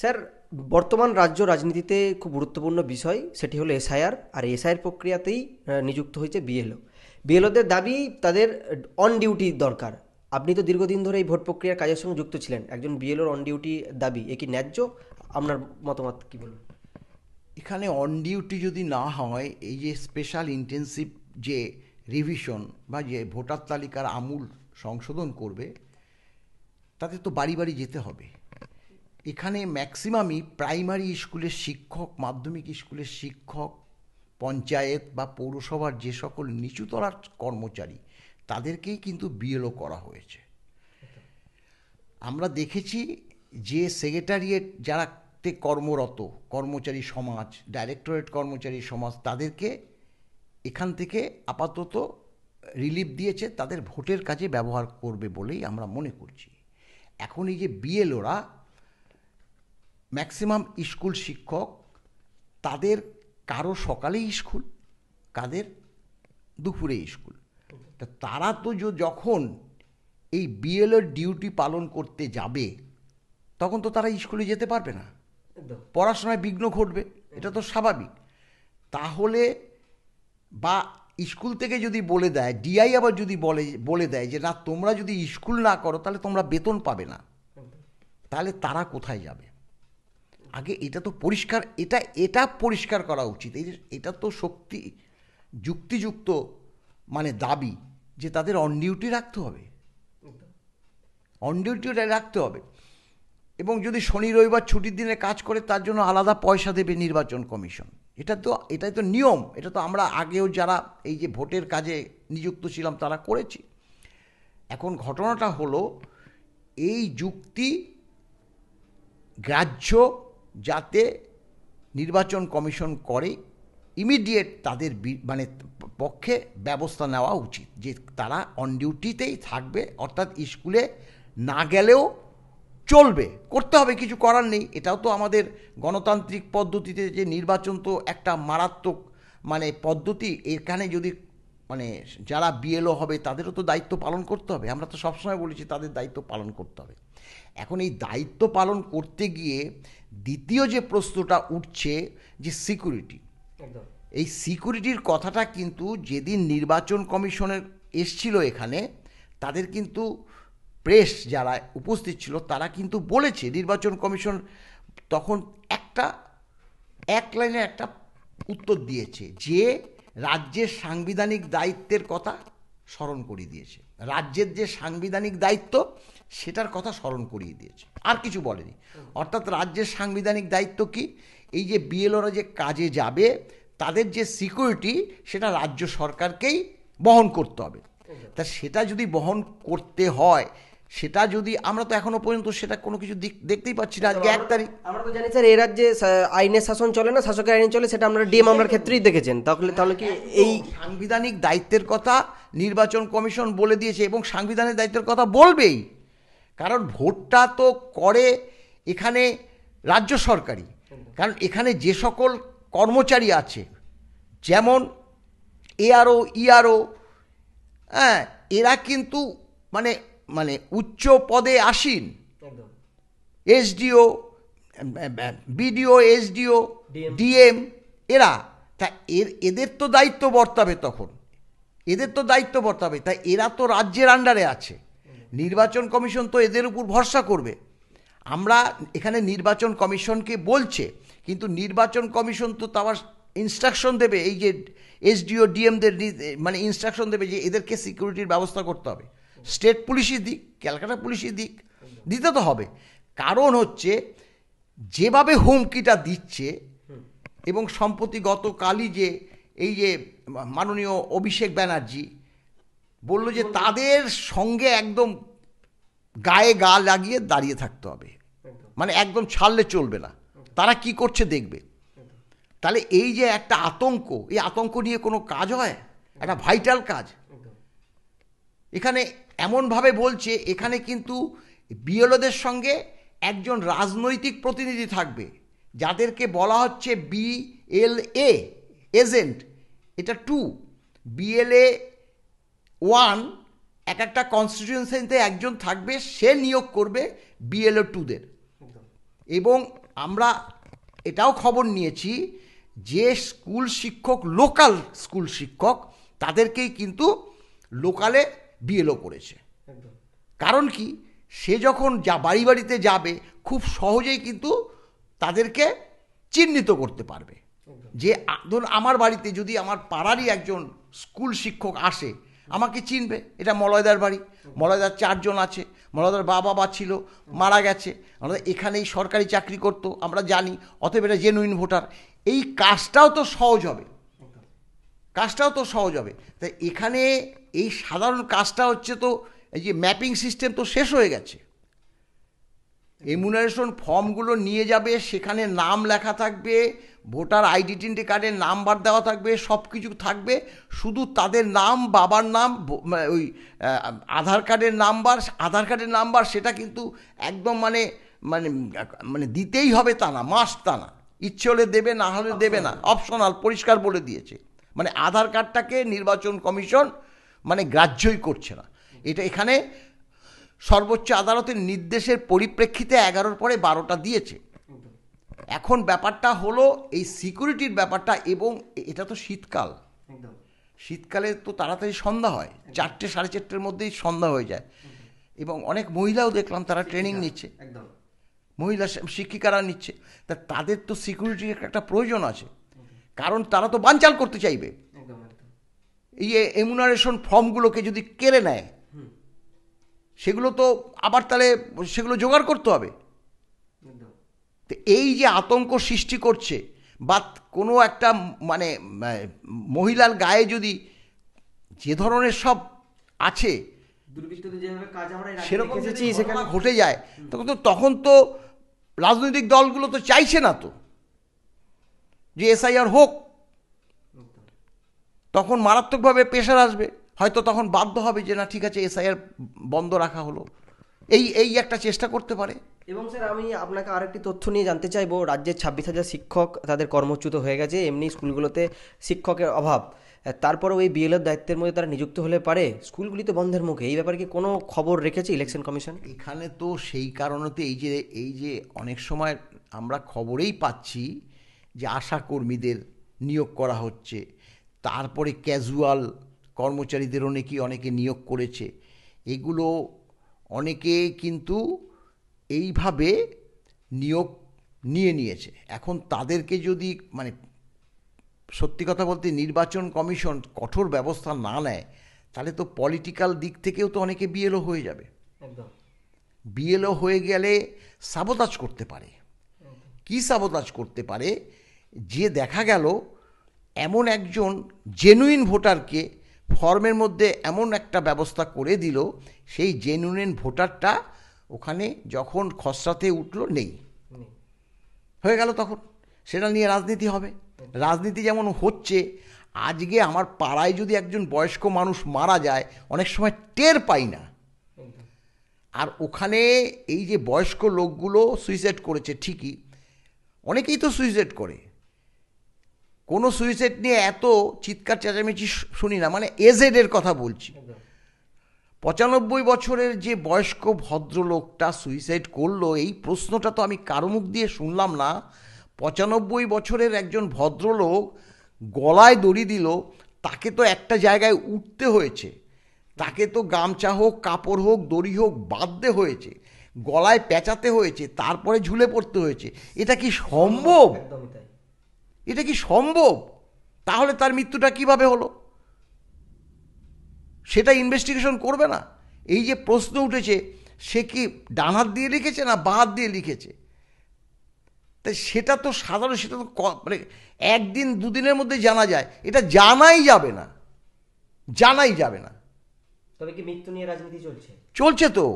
Sir, বর্তমান রাজ্য রাজনীতিতে খুব গুরুত্বপূর্ণ বিষয় সেটি হলো এসআইআর, আর এসআইআর প্রক্রিয়াতেই নিযুক্ত হয়েছে বিএলও। বিএলওদের দাবি তাদের অন ডিউটি দরকার। আপনি তো দীর্ঘদিন ধরে এই ভোট প্রক্রিয়ার কাজের সঙ্গে যুক্ত ছিলেন, একজন বিএলওর অন ডিউটি দাবি এ কি ন্যায্য? আপনার মতামত কি বলুন? এখানে অন ডিউটি যদি না হয়, এই যে স্পেশাল ইন্টেন্সিভ যে রিভিশন বা যে ভোটার তালিকার আমূল সংশোধন করবে, তাতে তো বাড়ি বাড়ি যেতে হবে। এখানে ম্যাক্সিমামই প্রাইমারি স্কুলের শিক্ষক, মাধ্যমিক স্কুলের শিক্ষক, পঞ্চায়েত বা পৌরসভার যে সকল নিচুতলার কর্মচারী, তাদেরকেই কিন্তু বিএলও করা হয়েছে। আমরা দেখেছি যে সেক্রেটারিয়েট যারা কর্মরত কর্মচারী সমাজ, ডাইরেক্টরেট কর্মচারী সমাজ, তাদেরকে এখান থেকে আপাতত রিলিফ দিয়েছে, তাদের ভোটের কাজে ব্যবহার করবে বলেই আমরা মনে করছি। এখন এই যে বিএলওরা ম্যাক্সিমাম স্কুল শিক্ষক, তাদের কারো সকালেই স্কুল, কাদের দুপুরে স্কুল। তা তারা তো যখন এই বিএলওর ডিউটি পালন করতে যাবে, তখন তো তারা স্কুলে যেতে পারবে না, পড়াশোনায় বিঘ্ন ঘটবে, এটা তো স্বাভাবিক। তাহলে বা স্কুল থেকে যদি বলে দেয়, ডিআই আবার যদি বলে দেয় যে না, তোমরা যদি স্কুল না করো তাহলে তোমরা বেতন পাবে না, তাহলে তারা কোথায় যাবে? আগে এটা তো পরিষ্কার, এটা পরিষ্কার করা উচিত। এটা তো যুক্তিযুক্ত মানে দাবি যে তাদের অন ডিউটি রাখতে হবে, অন ডিউটি রাখতে হবে। এবং যদি শনি রবিবার ছুটির দিনে কাজ করে, তার জন্য আলাদা পয়সা দেবে নির্বাচন কমিশন। এটাই তো নিয়ম। এটা তো আমরা আগেও যারা এই যে ভোটের কাজে নিযুক্ত ছিলাম তারা করেছি। এখন ঘটনাটা হলো, এই যুক্তি গ্রাহ্য যাতে নির্বাচন কমিশন করে, ইমিডিয়েট তাদের মানে পক্ষে ব্যবস্থা নেওয়া উচিত যে তারা অন ডিউটিতেই থাকবে, অর্থাৎ স্কুলে না গেলেও চলবে, করতে হবে, কিছু করার নেই। এটাও তো আমাদের গণতান্ত্রিক পদ্ধতিতে যে নির্বাচন তো একটা মারাত্মক মানে পদ্ধতি। এখানে যদি মানে যারা বিএলও হবে তাদেরও তো দায়িত্ব পালন করতে হবে। আমরা তো সবসময় বলেছি তাদের দায়িত্ব পালন করতে হবে। এখন এই দায়িত্ব পালন করতে গিয়ে দ্বিতীয় যে প্রশ্নটা উঠছে যে সিকিউরিটি, এই সিকিউরিটির কথাটা কিন্তু যেদিন নির্বাচন কমিশনের এসছিল এখানে, তাদের কিন্তু প্রেস যারা উপস্থিত ছিল তারা কিন্তু বলেছে, নির্বাচন কমিশন তখন এক লাইনে একটা উত্তর দিয়েছে যে রাজ্যের সাংবিধানিক দায়িত্বের কথা স্মরণ করিয়ে দিয়েছে, রাজ্যের যে সাংবিধানিক দায়িত্ব সেটার কথা স্মরণ করিয়ে দিয়েছে, আর কিছু বলেনি। অর্থাৎ রাজ্যের সাংবিধানিক দায়িত্ব কি? এই যে বিএলওরা যে কাজে যাবে, তাদের যে সিকিউরিটি, সেটা রাজ্য সরকারকেই বহন করতে হবে। তা সেটা যদি বহন করতে হয়, সেটা যদি আমরা তো এখনো পর্যন্ত সেটা কোনো কিছু দেখতেই পাচ্ছি না। আজকে 1 তারিখ, আমরা তো জানি স্যার এই রাজ্যে আইনের শাসন চলে না, শাসকের আইন চলে, সেটা আপনারা ডিএ মামলার ক্ষেত্রেই দেখেছেন। তাহলে কি এই সাংবিধানিক দায়িত্বের কথা নির্বাচন কমিশন বলে দিয়েছে, এবং সাংবিধানিক দায়িত্বের কথা বলবেই, কারণ ভোটটা তো করে এখানে রাজ্য সরকারই। কারণ এখানে যে সকল কর্মচারী আছে, যেমন এআরও, ইআরও, হ্যাঁ, এরা কিন্তু মানে মানে উচ্চ পদে আসীন, এসডিও, বিডিও, এসডিও, ডিএম, এরা তা এদের তো দায়িত্ব বর্তাবে, তখন এদের তো দায়িত্ব বর্তাবে। তাই এরা তো রাজ্যের আন্ডারে আছে, নির্বাচন কমিশন তো এদের উপর ভরসা করবে। আমরা এখানে নির্বাচন কমিশনকে বলছে, কিন্তু নির্বাচন কমিশন তো আবার ইনস্ট্রাকশন দেবে, এই যে এসডিও ডিএমদের মানে ইনস্ট্রাকশন দেবে যে এদেরকে সিকিউরিটির ব্যবস্থা করতে হবে। স্টেট পুলিশই দিক, ক্যালকাটা পুলিশই দিক, দিতে তো হবে। কারণ হচ্ছে যেভাবে হুমকিটা দিচ্ছে, এবং সম্প্রতি গতকালই যে এই যে মাননীয় অভিষেক ব্যানার্জি বলল যে তাদের সঙ্গে একদম গায়ে গা লাগিয়ে দাঁড়িয়ে থাকতে হবে, মানে একদম ছাড়লে চলবে না, তারা কি করছে দেখবে। তাহলে এই যে একটা আতঙ্ক, এই আতঙ্ক নিয়ে কোনো কাজ হয়? একটা ভাইটাল কাজ এখানে এমনভাবে বলছে, এখানে কিন্তু বিএলওদের সঙ্গে একজন রাজনৈতিক প্রতিনিধি থাকবে, যাদেরকে বলা হচ্ছে বিএলএ এজেন্ট। এটা 2, বিএলএ 1 একটা কনস্টিটিউয়েন্সিতে একজন থাকবে, সে নিয়োগ করবে বিএলও 2দের। এবং আমরা এটাও খবর নিয়েছি যে স্কুল শিক্ষক, লোকাল স্কুল শিক্ষক, তাদেরকেই কিন্তু লোকালে বিএলও করেছে। কারণ কি, সে যখন বাড়ি বাড়িতে যাবে খুব সহজেই কিন্তু তাদেরকে চিহ্নিত করতে পারবে। যে ধরুন আমার বাড়িতে যদি আমার পাড়ারই একজন স্কুল শিক্ষক আসে, আমাকে চিনবে, এটা মলয়দার বাড়ি, মলয়দার 4 জন আছে, মলয়দার বাবা ছিল, মারা গেছে, আমরা এখানেই সরকারি চাকরি করতো, আমরা জানি, অতএব এটা জেনুইন ভোটার। এই কাজটাও তো সহজ হবে, তাই এখানে এই সাধারণ কাজটা হচ্ছে, তো এই যে ম্যাপিং সিস্টেম তো শেষ হয়ে গেছে। এমুনারেশন ফর্মগুলো নিয়ে যাবে, সেখানে নাম লেখা থাকবে, ভোটার আইডেন্টি কার্ডের নাম্বার দেওয়া থাকবে, সব কিছু থাকবে, শুধু তাদের নাম, বাবার নাম, ওই আধার কার্ডের নাম্বার সেটা কিন্তু একদম মানে মানে মানে দিতেই হবে তা না, মাস্ট তা না, ইচ্ছে হলে দেবে, না হলে দেবে না, অপশনাল, পরিষ্কার বলে দিয়েছে। মানে আধার কার্ডটাকে নির্বাচন কমিশন মানে গ্রাহ্যই করছে না। এটা এখানে সর্বোচ্চ আদালতের নির্দেশের পরিপ্রেক্ষিতে 11-র পরে 12টা দিয়েছে। এখন ব্যাপারটা হলো এই সিকিউরিটির ব্যাপারটা, এবং এটা তো শীতকালে তো তাড়াতাড়ি সন্ধ্যা হয়, 4টে 4:30-র মধ্যেই সন্ধ্যা হয়ে যায়, এবং অনেক মহিলাও দেখলাম তারা ট্রেনিং নিচ্ছে, মহিলা শিক্ষিকারা নিচ্ছে, তা তাদের তো সিকিউরিটির একটা প্রয়োজন আছে, কারণ তারা তো বানচাল করতে চাইবে। এই এমুনারেশন ফর্মগুলোকে যদি কেড়ে নেয়, সেগুলো তো আবার তাহলে সেগুলো জোগাড় করতে হবে। তো এই যে আতঙ্ক সৃষ্টি করছে, বা কোনো একটা মানে মহিলার গায়ে যদি যে ধরনের সব আছে সেরকম ঘটনা ঘটে যায়, তখন তো রাজনৈতিক দলগুলো তো চাইছে না তো যে এসআইআর হোক, তখন মারাত্মকভাবে প্রেশার আসবে, হয়তো তখন বাধ্য হবে যে না ঠিক আছে এসআইআর বন্ধ রাখা হলো, এই একটা চেষ্টা করতে পারে। এবং স্যার আমি আপনাকে আরেকটি তথ্য নিয়ে জানতে চাইবো, রাজ্যের 26,000 শিক্ষক তাদের কর্মচ্যুত হয়ে গেছে, এমনি স্কুলগুলোতে শিক্ষকের অভাব, তারপরেও এই বিএলওর দায়িত্বের মধ্যে তারা নিযুক্ত হলে পারে, স্কুলগুলি তো বন্ধের মুখে, এই ব্যাপারে কি কোনো খবর রেখেছে ইলেকশন কমিশন? এখানে তো সেই কারণেতে এই যে অনেক সময় আমরা খবরেই পাচ্ছি যে আশা কর্মীদের নিয়োগ করা হচ্ছে, তারপরে ক্যাজুয়াল কর্মচারীদেরও নাকি অনেকে নিয়োগ করেছে, এগুলো অনেকে কিন্তু এইভাবে নিয়োগ নিয়েছে। এখন তাদেরকে যদি মানে সত্যি কথা বলতে নির্বাচন কমিশন কঠোর ব্যবস্থা না নেয়, তাহলে তো পলিটিক্যাল দিক থেকেও তো অনেকে বিএলও হয়ে যাবে। বিএলও হয়ে গেলে সাবোতাজ করতে পারে। কি সাবোতাজ করতে পারে? যে দেখা গেল এমন একজন জেনুইন ভোটারকে ফর্মের মধ্যে এমন একটা ব্যবস্থা করে দিল, সেই জেনুইন ভোটারটা ওখানে যখন খসড়াতে উঠলো নেই হয়ে গেল, তখন সেটা নিয়ে রাজনীতি হবে। রাজনীতি যেমন হচ্ছে, আজকে আমার পাড়ায় যদি একজন বয়স্ক মানুষ মারা যায়, অনেক সময় টের পাই না, আর ওখানে এই যে বয়স্ক লোকগুলো সুইসাইড করেছে ঠিকই, অনেকেই তো সুইসাইড করে, কোনো সুইসাইড নিয়ে এত চিৎকার চেঁচামেচি শুনি না, মানে এজেডের কথা বলছি। 95 বছরের যে বয়স্ক ভদ্রলোকটা সুইসাইড করলো, এই প্রশ্নটা তো আমি কারো মুখ দিয়ে শুনলাম না। 95 বছরের একজন ভদ্রলোক গলায় দড়ি দিল, তাকে তো একটা জায়গায় উঠতে হয়েছে, তাকে তো গামছা হোক, কাপড় হোক, দড়ি হোক বাঁধতে হয়েছে, গলায় পেঁচাতে হয়েছে, তারপরে ঝুলে পড়তে হয়েছে। এটা কি সম্ভব? এটা কি সম্ভব? তাহলে তার মৃত্যুটা কিভাবে হলো সেটা ইনভেস্টিগেশন করবে না? এই যে প্রশ্ন উঠেছে, সে কি ডান হাত দিয়ে লিখেছে না বাঁ হাত দিয়ে লিখেছে, তাই সেটা তো সাধারণ, সেটা তো মানে একদিন দুদিনের মধ্যে জানা যায়, এটা জানাই যাবে না। তবে কি মৃত্যু নিয়ে রাজনীতি চলছে তো।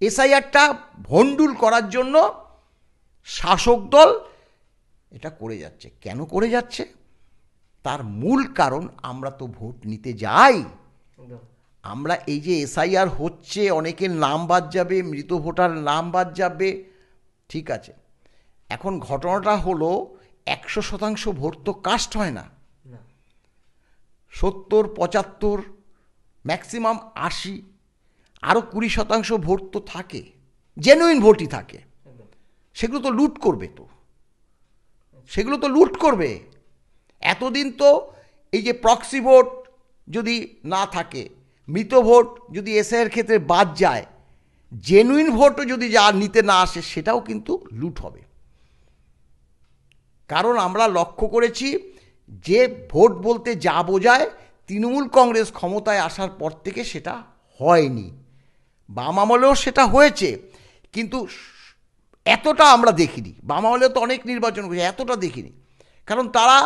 এসআইআরটা ভণ্ডুল করার জন্য শাসক দল এটা করে যাচ্ছে। কেন করে যাচ্ছে? তার মূল কারণ, আমরা তো ভোট নিতে যাই, আমরা এই যে এসআইআর হচ্ছে, অনেকের নাম বাদ যাবে, মৃত ভোটার নাম বাদ যাবে, ঠিক আছে। এখন ঘটনাটা হলো 100% ভোট তো কাস্ট হয় না, 70, 75, ম্যাক্সিমাম 80, আরও 20% ভোট তো থাকে, জেনুইন ভোটই থাকে। সেগুলো তো লুট করবে, সেগুলো তো লুট করবে। এতদিন তো এই যে প্রক্সি ভোট যদি না থাকে, মৃত ভোট যদি এসআইয়ের ক্ষেত্রে বাদ যায়, জেনুইন ভোটও যদি যা নিতে না আসে, সেটাও কিন্তু লুট হবে। কারণ আমরা লক্ষ্য করেছি যে ভোট বলতে যা বোঝায়, তৃণমূল কংগ্রেস ক্ষমতায় আসার পর থেকে সেটা হয়নি। বাম আমলেও সেটা হয়েছে, কিন্তু এতটা আমরা দেখিনি। বাম আমলে তো অনেক নির্বাচন করেছে, এতটা দেখিনি। কারণ তারা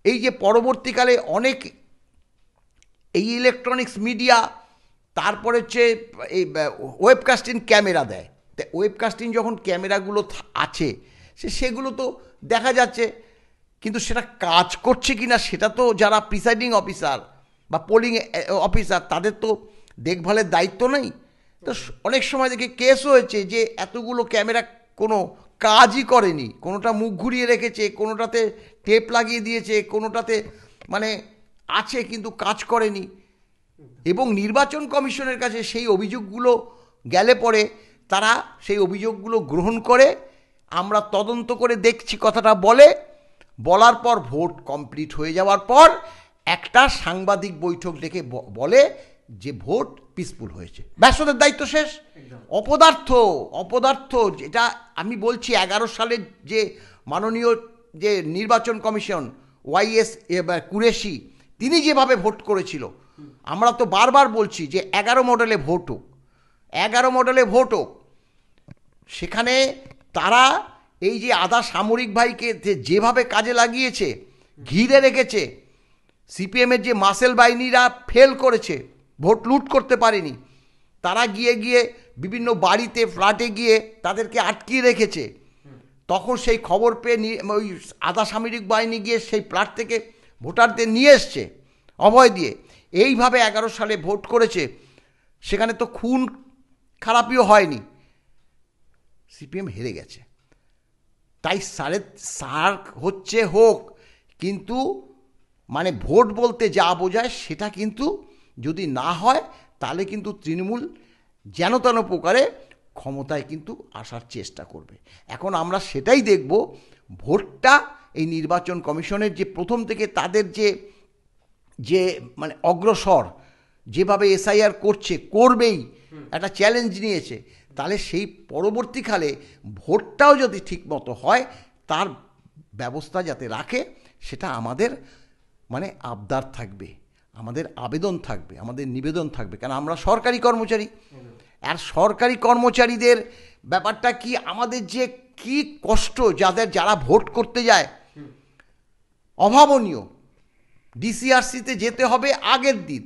এই যে পরবর্তীকালে অনেক এই ইলেকট্রনিক্স মিডিয়া, তারপরে হচ্ছে এই ওয়েবকাস্টিং ক্যামেরা দেয়। তা ওয়েবকাস্টিং যখন ক্যামেরাগুলো আছে, সেগুলো তো দেখা যাচ্ছে, কিন্তু সেটা কাজ করছে কি না সেটা তো যারা প্রিসাইডিং অফিসার বা পোলিং অফিসার, তাদের তো দেখভালের দায়িত্ব নেই। তো অনেক সময় দেখে কেসও হয়েছে যে এতগুলো ক্যামেরা কোনো কাজই করেনি, কোনোটা মুখ ঘুরিয়ে রেখেছে, কোনোটাতে টেপ লাগিয়ে দিয়েছে, কোনোটাতে মানে আছে কিন্তু কাজ করেনি। এবং নির্বাচন কমিশনের কাছে সেই অভিযোগগুলো গেলে পরে তারা সেই অভিযোগগুলো গ্রহণ করে, আমরা তদন্ত করে দেখছি কথাটা বলার পর ভোট কমপ্লিট হয়ে যাওয়ার পর একটা সাংবাদিক বৈঠক ডেকে বলে যে ভোট পিসফুল হয়েছে, ব্যাস ওদের দায়িত্ব শেষ। অপদার্থ যেটা আমি বলছি, 11 সালের যে মাননীয় যে নির্বাচন কমিশন ওয়াইএস কুরেশি, তিনি যেভাবে ভোট করেছিল, আমরা তো বারবার বলছি যে 11 মডেলে ভোট হোক। সেখানে তারা এই যে আধা সামরিক ভাইকে যেভাবে কাজে লাগিয়েছে, ঘিরে রেখেছে, সিপিএমের যে মাসেল বাহিনীরা ফেল করেছে, ভোট লুট করতে পারেনি, তারা গিয়ে বিভিন্ন বাড়িতে ফ্ল্যাটে গিয়ে তাদেরকে আটকিয়ে রেখেছে। তখন সেই খবর পেয়ে ওই আধা সামরিক বাহিনী গিয়ে সেই ফ্ল্যাট থেকে ভোটারদের নিয়ে এসছে অভয় দিয়ে। এইভাবে 11 সালে ভোট করেছে, সেখানে তো খুন খারাপিও হয়নি, সিপিএম হেরে গেছে। তাই সার হোক, কিন্তু মানে ভোট বলতে যা বোঝায় সেটা কিন্তু যদি না হয়, তাহলে কিন্তু তৃণমূল যেন তেন প্রকারে ক্ষমতায় কিন্তু আসার চেষ্টা করবে। এখন আমরা সেটাই দেখব, ভোটটা এই নির্বাচন কমিশনের যে প্রথম থেকে তাদের যে মানে অগ্রসর, যেভাবে এসআইআর করবেই একটা চ্যালেঞ্জ নিয়েছে, তাহলে সেই পরবর্তীকালে ভোটটাও যদি ঠিকমতো হয়, তার ব্যবস্থা যাতে রাখে, সেটা আমাদের মানে আবদার থাকবে, আমাদের আবেদন থাকবে, আমাদের নিবেদন থাকবে। কারণ আমরা সরকারি কর্মচারী, আর সরকারি কর্মচারীদের ব্যাপারটা কি, আমাদের যে কি কষ্ট, যারা ভোট করতে যায়, অভাবনীয়। ডিসিআরসিতে যেতে হবে আগের দিন,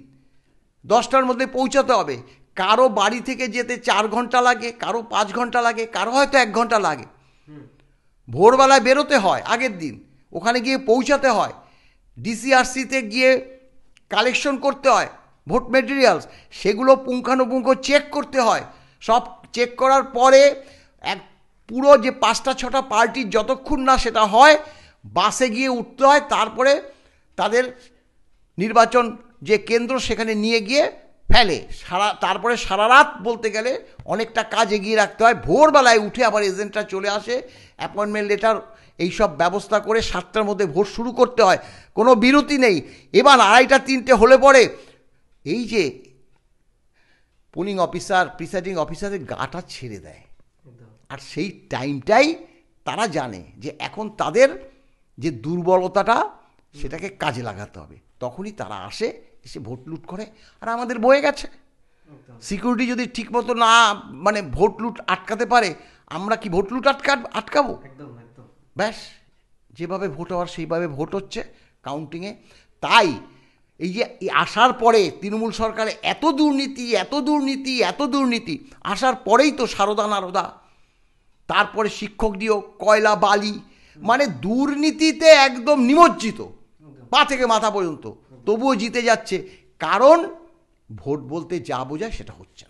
10টার মধ্যে পৌঁছাতে হবে। কারো বাড়ি থেকে যেতে 4 ঘন্টা লাগে, কারো 5 ঘন্টা লাগে, কারো হয়তো 1 ঘন্টা লাগে। ভোরবেলায় বেরোতে হয় আগের দিন, ওখানে গিয়ে পৌঁছাতে হয়, ডিসিআরসিতে গিয়ে কালেকশন করতে হয় ভোট মেটেরিয়ালস, সেগুলো পুঙ্খানুপুঙ্খ চেক করতে হয়। সব চেক করার পরে পুরো যে 5টা-6টা পার্টির যতক্ষণ না সেটা হয়, বাসে গিয়ে উঠতে হয়, তারপরে তাদের নির্বাচন যে কেন্দ্র সেখানে নিয়ে গিয়ে ফেলে। তারপরে সারা রাত বলতে গেলে অনেকটা কাজ এগিয়ে রাখতে হয়। ভোরবেলায় উঠে আবার এজেন্টরা চলে আসে, অ্যাপয়েন্টমেন্ট লেটার এইসব ব্যবস্থা করে 7টার মধ্যে ভোট শুরু করতে হয়, কোনো বিরতি নেই। এবার 2:30-3টে হলে পরে এই যে পোলিং অফিসার, প্রিসাইডিং অফিসারের গাটা ছেড়ে দেয়। আর সেই টাইমটাই তারা জানে যে এখন তাদের যে দুর্বলতাটা, সেটাকে কাজে লাগাতে হবে। তখনই তারা এসে ভোট লুট করে। আর আমাদের বয়ে গেছে, সিকিউরিটি যদি ঠিকমতো না মানে ভোট লুট আটকাতে পারে, আমরা কি ভোট লুট আটকাবো? ব্যাস, যেভাবে ভোট হওয়ার সেইভাবে ভোট হচ্ছে কাউন্টিংয়ে। তাই এই যে আসার পরে তৃণমূল সরকারে এত দুর্নীতি আসার পরেই তো সারদা নারদা, তারপরে শিক্ষক নিয়োগ, কয়লা বালি, মানে দুর্নীতিতে একদম নিমজ্জিত পা থেকে মাথা পর্যন্ত, তবুও জিতে যাচ্ছে। কারণ ভোট বলতে যা বোঝায় সেটা হচ্ছে না।